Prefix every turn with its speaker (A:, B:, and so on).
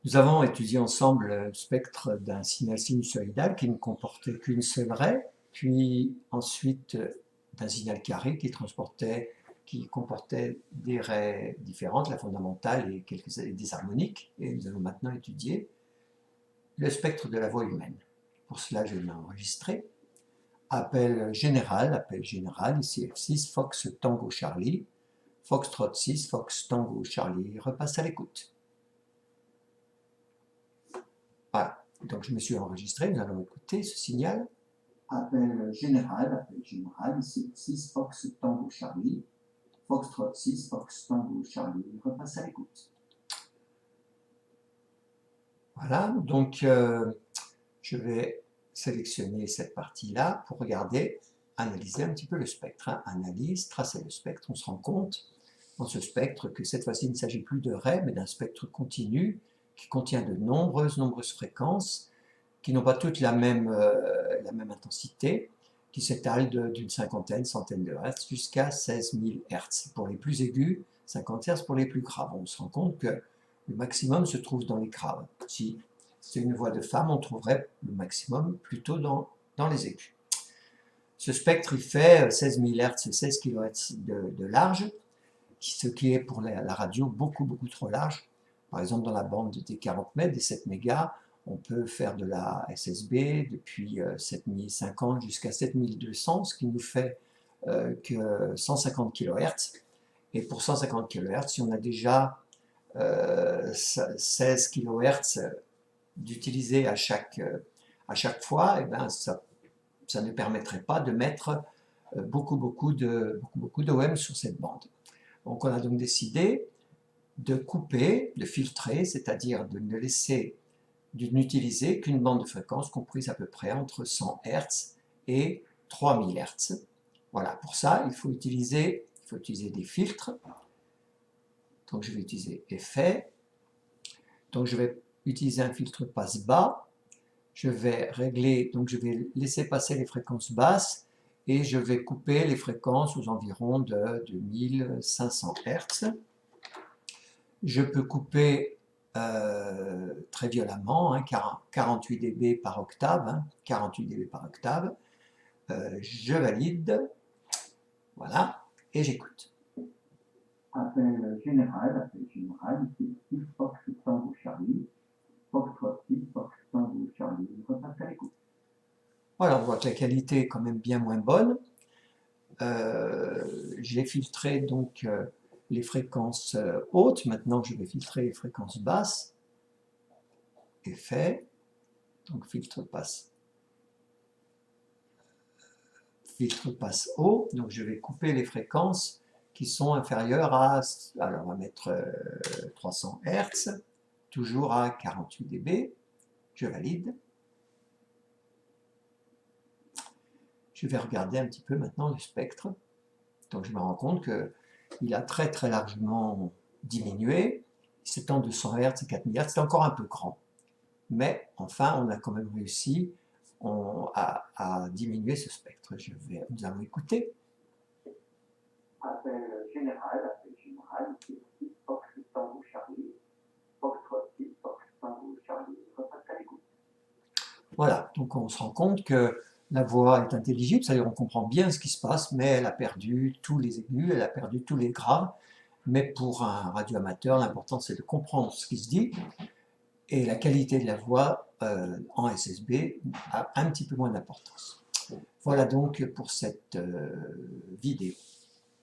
A: Nous avons étudié ensemble le spectre d'un signal sinusoïdal qui ne comportait qu'une seule raie, puis ensuite d'un signal carré qui comportait des raies différentes, la fondamentale et des harmoniques. Et nous allons maintenant étudier le spectre de la voix humaine. Pour cela, je vais m'enregistrer. Appel général, ici F6, Fox Tango Charlie, Foxtrot 6, Fox Tango Charlie, repasse à l'écoute. Voilà, donc je me suis enregistré, nous allons écouter ce signal. Appel général, ici 6, Fox Tango Charlie, Foxtrot 6, Fox Tango Charlie, repasse à l'écoute. Voilà, donc je vais sélectionner cette partie-là pour regarder, analyser un petit peu le spectre. Analyse, tracer le spectre, on se rend compte dans ce spectre que cette fois-ci il ne s'agit plus de raies, mais d'un spectre continu qui contient de nombreuses fréquences qui n'ont pas toutes la même intensité, qui s'étalent d'une centaine de Hertz jusqu'à 16 000 Hertz pour les plus aigus, 50 Hertz pour les plus graves. On se rend compte que le maximum se trouve dans les graves. Si c'est une voix de femme, on trouverait le maximum plutôt dans les aigus. Ce spectre, il fait 16 000 Hertz et 16 kHz de large, ce qui est pour la radio beaucoup trop large. Par exemple, dans la bande des 40 mètres, des 7 mégas, on peut faire de la SSB depuis 7050 jusqu'à 7200, ce qui nous fait que 150 kHz. Et pour 150 kHz, si on a déjà 16 kHz d'utiliser à chaque fois, et ben ça ne permettrait pas de mettre beaucoup d'OM sur cette bande. Donc on a donc décidé de couper, de filtrer, c'est-à-dire de n'utiliser qu'une bande de fréquence comprise à peu près entre 100 Hz et 3000 Hz. Voilà, pour ça, il faut utiliser des filtres. Donc je vais utiliser effet. Donc je vais utiliser un filtre passe-bas. Je vais régler, donc je vais laisser passer les fréquences basses et je vais couper les fréquences aux environs de 1500 Hz. Je peux couper très violemment, 48 dB par octave, 48 dB par octave. Je valide, voilà, et j'écoute. Appel général, ici 6 Fox Tango Charlie, Foxtrot 6, Fox Tango Charlie, repasse à l'écoute. Voilà, on voit que la qualité est quand même bien moins bonne. J'ai filtré donc les fréquences hautes. Maintenant, je vais filtrer les fréquences basses. Effet. Donc, filtre passe haut. Donc, je vais couper les fréquences qui sont inférieures à, alors on va mettre 300 Hz, toujours à 48 dB. Je valide. Je vais regarder un petit peu maintenant le spectre. Donc, je me rends compte qu'il a très largement diminué. Il s'étend de 200 Hz et 4000 Hz, c'est encore un peu grand. Mais enfin, on a quand même réussi à diminuer ce spectre. Nous allons écouter. Appel général, ici Fox Tango Charlie, Foxtrot 6, Fox Tango Charlie, repasse à l'écoute. Voilà, donc on se rend compte que la voix est intelligible, c'est-à-dire on comprend bien ce qui se passe, mais elle a perdu tous les aigus, elle a perdu tous les graves. Mais pour un radioamateur, l'important c'est de comprendre ce qui se dit, et la qualité de la voix en SSB a un petit peu moins d'importance. Voilà donc pour cette vidéo.